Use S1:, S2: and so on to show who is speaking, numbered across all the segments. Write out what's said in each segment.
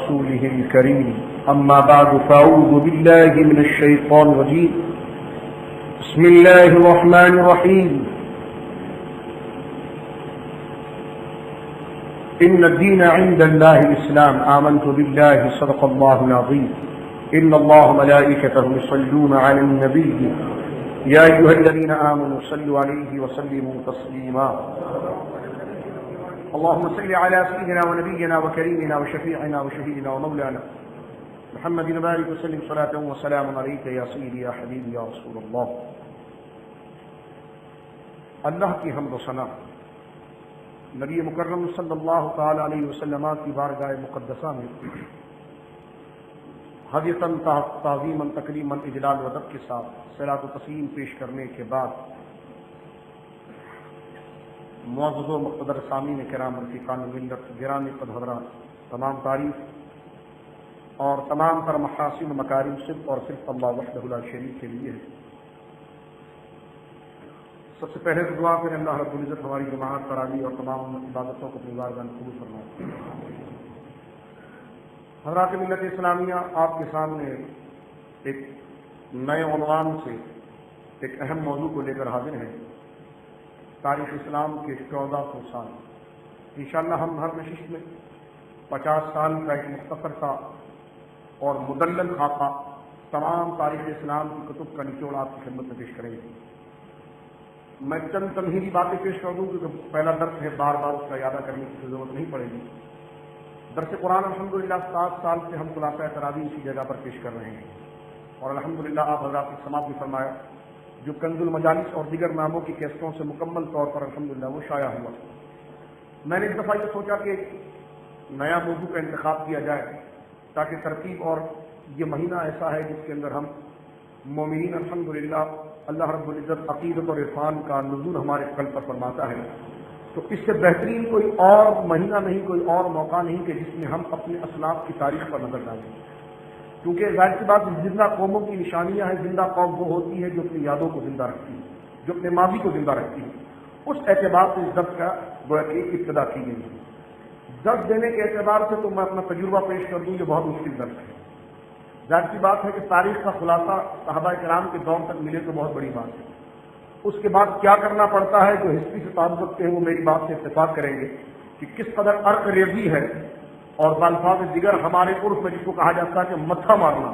S1: رسوله الكريم أما بعد فأعوذ بالله من الشيطان الرجيم بسم الله الرحمن الرحيم إن الدين عند الله الإسلام آمنت بالله صدق الله العظيم إن الله ملائكته يصلون على النبي يا أيها الذين آمنوا صلوا عليه وسلموا تسليما اللهم صل على سيدنا ونبينا وكريمنا وشفيعنا وشهيدنا ومولانا محمد بارك وسلم صلاة وسلام عليك يا سيدي يا حبيبي يا رسول الله. اللہ کی حمد و ثنا نبی مکرم صلی اللہ تعالی علیہ وسلم کی بارگاہ مقدسہ میں حدیثاً تعظیماً تکریماً اجلال و ادب کے ساتھ صلاۃ و تسلیم پیش کرنے کے بعد معزز و مقتدر سامعین کرام رفیقان ملت گرامی قد حضرات، تمام تعریف اور تمام تر محاسن و مکارم صرف اور صرف اللہ وحدہ لا شریک کے لیے ہے. سب سے پہلے تو دعا کریں اللہ رب العزت ہماری جماعت تراویح اور تمام عبادتوں کو اپنی بارگاہ میں قبول فرمائے. حضرات ملت اسلامیہ، آپ کے سامنے ایک نئے عنوان سے ایک اہم موضوع کو لے کر حاضر ہیں. تاریخ اسلام کے 1400 سال. انشاءاللہ ہم ہر نشست میں 50 سال کا ایک مختصر سا اور مدلل خاکہ تمام تاریخ اسلام کی کتب کا نچوڑ آپ کی خدمت میں پیش کریں گے. میں چند تمہیدی باتیں پیش کر دوں کیونکہ پہلا درس ہے، بار بار اس کا اعادہ کرنے کی ضرورت نہیں پڑے گی. درس قرآن الحمدللہ 7 سال سے ہم خلاصہ تراویح اسی جگہ پر پیش کر رہے ہیں اور الحمدللہ آپ حضرات نے سماعت بھی فرمایا. جو کنز المجالس اور دیگر ناموں کی کیسٹوں سے مکمل طور پر الحمدللہ وہ شائع ہوا. میں نے اس دفعہ یہ سوچا کہ ایک نیا موضوع کا انتخاب کیا جائے تاکہ ترتیب، اور یہ مہینہ ایسا ہے جس کے اندر ہم مومنین الحمدللہ اللہ رب العزت عقیدت اور عرفان کا نزول ہمارے قلب پر فرماتا ہے، تو اس سے بہترین کوئی اور مہینہ نہیں، کوئی اور موقع نہیں کہ جس میں ہم اپنے اسلاف کی تاریخ پر نظر ڈالیں. کیونکہ ظاہر سی بات زندہ قوموں کی نشانیاں ہیں. زندہ قوم وہ ہوتی ہے جو اپنی یادوں کو زندہ رکھتی ہے، جو اپنے ماضی کو زندہ رکھتی ہے. اس اعتبار سے اس درس کا گویا کہ ابتدا کی گئی ہے. درس دینے کے اعتبار سے تو میں اپنا تجربہ پیش کر دوں، یہ بہت مشکل درس ہے. ظاہر سی بات ہے کہ تاریخ کا خلاصہ صحابہ کرام کے دور تک ملے تو بہت بڑی بات ہے. اس کے بعد کیا کرنا پڑتا ہے، جو ہسٹری سے تعلق رکھتے ہیں وہ میری بات سے اتفاق کریں گے کہ کس قدر عرق ریزی ہے اور بالفاظ دیگر ہمارے عرف میں جس کو کہا جاتا ہے کہ متھا مارنا.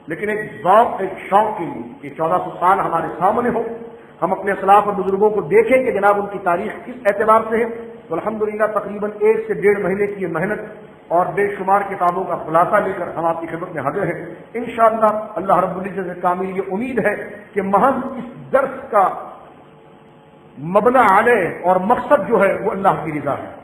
S1: لیکن ایک ذوق، ایک شوق کے لیے کہ 1400 سال ہمارے سامنے ہو، ہم اپنے اسلاف اور بزرگوں کو دیکھیں کہ جناب ان کی تاریخ کس اعتبار سے ہے. تو الحمدللہ تقریباً 1 سے 1.5 مہینے کی یہ محنت اور بے شمار کتابوں کا خلاصہ لے کر ہم آپ کی خدمت میں حاضر ہیں. انشاءاللہ اللہ رب العزت سے کامل یہ امید ہے کہ محض اس درس کا مبنی علیہ اور مقصد جو ہے وہ اللہ کی رضا ہے،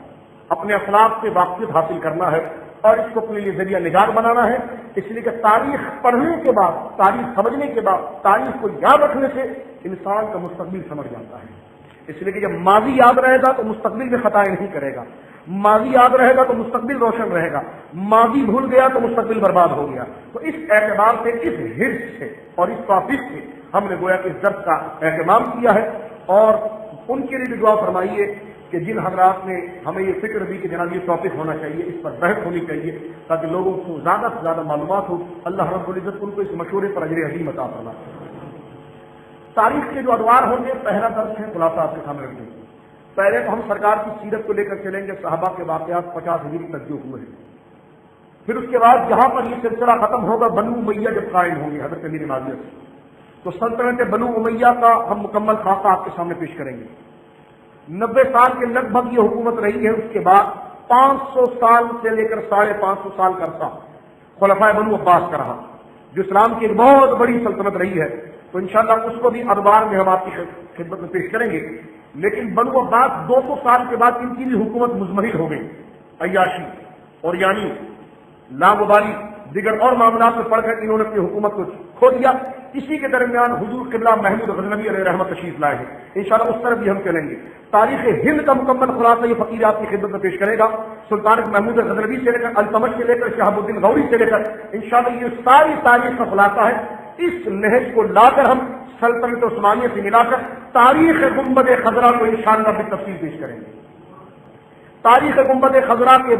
S1: اپنے اسلاف سے واقفیت حاصل کرنا ہے اور اس کو اپنے لیے ذریعہ نجات بنانا ہے. اس لیے کہ تاریخ پڑھنے کے بعد، تاریخ سمجھنے کے بعد، تاریخ کو یاد رکھنے سے انسان کا مستقبل سمجھ جاتا ہے. اس لیے کہ جب ماضی یاد رہے گا تو مستقبل میں خطائیں نہیں کرے گا، ماضی یاد رہے گا تو مستقبل روشن رہے گا، ماضی بھول گیا تو مستقبل برباد ہو گیا. تو اس اعتبار سے، اس حرص سے اور اس توفیق سے ہم نے گویا کہ اس درس کا اہتمام کیا ہے. اور ان کے لیے بھی دعا فرمائیے کہ جن حضرات نے ہمیں یہ فکر دی کہ جناب یہ ٹاپک ہونا چاہیے، اس پر بحث ہونی چاہیے تاکہ لوگوں کو زیادہ سے زیادہ معلومات ہو. اللہ رب العزت ان کو اس مشورے پر اجر عظیم عطا فرمائے. تاریخ کے جو ادوار ہوں گے، پہلا درس ہے خلاصہ آپ کے سامنے رکھیں. پہلے تو ہم سرکار کی سیرت کو لے کر چلیں گے، صحابہ کے واقعات 50 ہجری تک جو ہوئے ہیں. پھر اس کے بعد جہاں پر یہ سلسلہ ختم ہوگا، بنو امیہ جب قائم ہوں گے حضرت امیر معاویہ سے، تو سلطنت بنو امیہ کا ہم مکمل خاکہ آپ کے سامنے پیش کریں گے. 90 سال کے لگ بھگ یہ حکومت رہی ہے. اس کے بعد 500 سال سے لے کر 550 سال کا عرصہ خلفائے بنو عباس کا رہا، جو اسلام کی ایک بہت بڑی سلطنت رہی ہے. تو انشاءاللہ اس کو بھی ادوار میں ہم آپ کی خدمت میں پیش کریں گے. لیکن بنو عباس 200 سال کے بعد ان کی بھی حکومت مزمحل ہو گئی. عیاشی اور یعنی لاغبالی دیگر اور معاملات میں پڑھ کر انہوں نے اپنی حکومت کو کھو دیا. اسی کے درمیان حضور قبلہ محمود غزنوی علیہ رحمت تشریف لائے ہیں. انشاءاللہ اس طرف بھی ہم چلیں گے. تاریخ ہند کا مکمل خلاصہ یہ فقیر آپ کی خدمت میں پیش کرے گا. سلطان محمود غزنوی سے لے کر التمش سے لے کر شہاب الدین غوری سے لے کر انشاءاللہ یہ ساری تاریخ کا خلاصہ ہے. اس نہج کو لا کر ہم سلطنت عثمانیہ سے ملا کر تاریخ گنبد خضرا کو انشاءاللہ بالتفصیل پیش کریں گے. تاریخ گنبد خضرا کے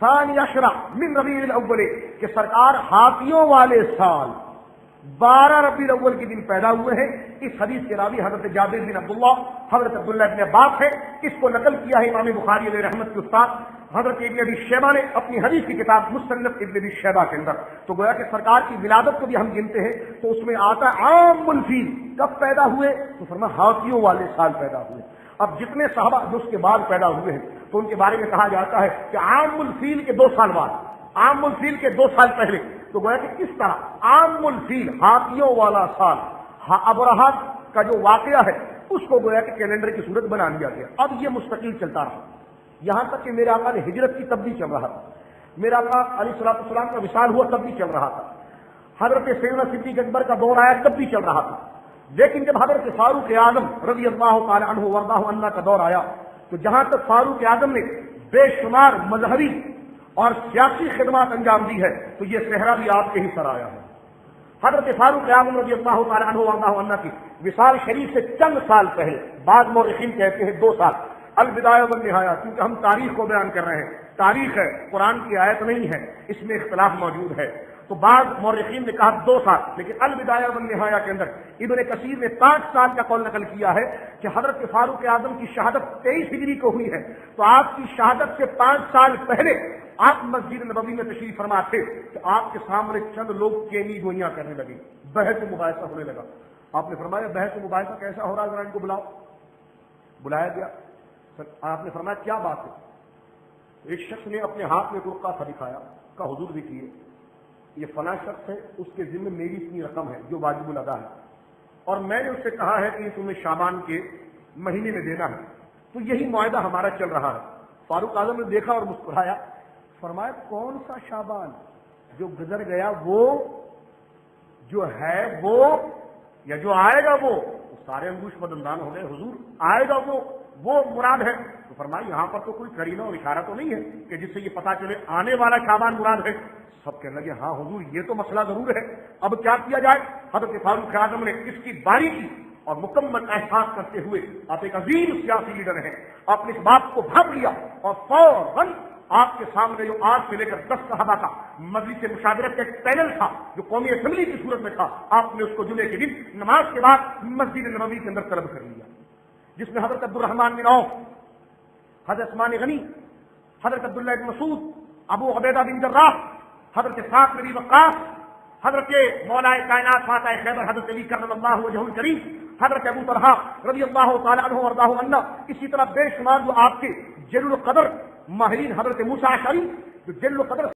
S1: ثانی عشرہ من ربیع الاول کہ سرکار ہاتھیوں والے سال 12 ربیع الاول کے دن پیدا ہوئے ہیں۔ اس حدیث کے راوی حضرت جابر بن عبداللہ حضرت عبداللہ ابن عباس ہے۔ اس کو نقل کیا ہے امام بخاری علیہ رحمت کے استاد حضرت ابن ابی شیبہ نے اپنی حدیث کی کتاب مصنف ابن ابی شیبہ کے اندر۔ تو گویا کہ سرکار کی ولادت کو بھی ہم گنتے ہیں تو اس میں آتا ہے عام الفیل، کب پیدا ہوئے؟ تو فرمایا ہاتھیوں والے سال پیدا ہوئے۔ اب جتنے صحابہ جو اس کے بعد پیدا ہوئے ہیں تو ان کے بارے میں کہا جاتا ہے کہ عام الفیل کے 2 سال بعد، عام الفیل کے 2 سال پہلے۔ تو گویا کہ کس طرح عام الفیل ہاتھیوں والا سال ابرہہ کا جو واقعہ ہے اس کو گویا کہ کیلنڈر کی صورت بنا لیا گیا۔ اب یہ مستقل چلتا رہا یہاں تک کہ میرے آقا نے ہجرت کی تب بھی چل رہا تھا، میرا آقا علیہ الصلوۃ والسلام کا وصال ہوا تب بھی چل رہا تھا، حضرت سیدنا صدیق اکبر کا دور آیا تب بھی چل رہا تھا، لیکن جب حضرت فاروق اعظم رضی اللہ تعالی عنہ وارضاہ عنہ کا دور آیا تو جہاں تک فاروق اعظم نے بے شمار مذہبی اور سیاسی خدمات انجام دی ہے تو یہ صحرا بھی آپ کے ہی سر آیا ہے۔ حضرت فاروق اعظم رضی اللہ تعالی عنہ وارضاہ عنہ کی وصال شریف سے چند سال پہلے، بعض مورخین کہتے ہیں 2 سال، البدایہ والنہایہ، کیونکہ ہم تاریخ کو بیان کر رہے ہیں، تاریخ ہے، قرآن کی آیت نہیں ہے، اس میں اختلاف موجود ہے، تو بعض مورخین نے کہا 2 سال، لیکن البدایہ والنہایہ کے اندر ابن کثیر نے 5 سال کا قول نقل کیا ہے کہ حضرت فاروق اعظم کی شہادت 23 ہجری کو ہوئی ہے، تو آپ کی شہادت سے 5 سال پہلے آپ مسجد نبوی میں تشریف فرما تھے کہ آپ کے سامنے چند لوگ چینی گوئیاں کرنے لگے، بحث و مباحثہ ہونے لگا۔ آپ نے فرمایا بحث و مباحثہ کیسا ہو رہا ہے، ذرا ان کو بلاؤ۔ بلایا گیا، آپ نے فرمایا کیا بات ہے؟ ایک شخص نے اپنے ہاتھ میں رقعہ سا دکھایا، کا حضور دیکھیے یہ فلاں شخص ہے، اس کے ذمہ میری اتنی رقم ہے جو واجب الادا ہے، اور میں نے اس سے کہا ہے کہ یہ تمہیں شعبان کے مہینے میں دینا ہے، تو یہی معاہدہ ہمارا چل رہا ہے۔ فاروق اعظم نے دیکھا اور مسکرایا، فرمایا کون سا شعبان؟ جو گزر گیا وہ، جو ہے وہ، یا جو آئے گا وہ؟ سارے انگوش بدندان ہو گئے، حضور آئے گا وہ مراد ہے؟ تو فرمایا یہاں پر تو کوئی قرینہ اور اشارہ تو نہیں ہے کہ جس سے یہ پتا چلے آنے والا شعبان مراد ہے۔ سب کہنے لگے ہاں حضور یہ تو مسئلہ ضرور ہے، اب کیا کیا جائے؟ حضرت فاروق اعظم نے اس کی باریکی اور مکمل احساس کرتے ہوئے، آپ ایک عظیم سیاسی لیڈر ہیں، آپ نے اس بات کو بھاپ لیا اور فوراً آپ کے سامنے جو 8 سے لے کر 10 صحابہ کا مجلس مشاورت کا ایک پینل تھا جو قومی اسمبلی کی صورت میں تھا، آپ نے اس کو جمعے کے دن نماز کے بعد مسجد نبوی کے اندر طلب کر لیا، جس میں حضرت عبد الرحمن بن عوف، حضرت عثمان غنی، حضرت عبداللہ بن مسعود، ابو عبیدہ بن جراح، حضرت سعد بن ابی وقاص، حضرت مولا کائنات فاتح خیبر حضرت علی کرم اللہ وجہہ الکریم، حضرت ابو طلحہ رضی اللہ تعالی عنہ وارضاہ عنہ، اسی طرح بے شمار جو آپ کے جلیل القدر ماہرین، حضرت موسیٰ اشعری جو جلیل القدر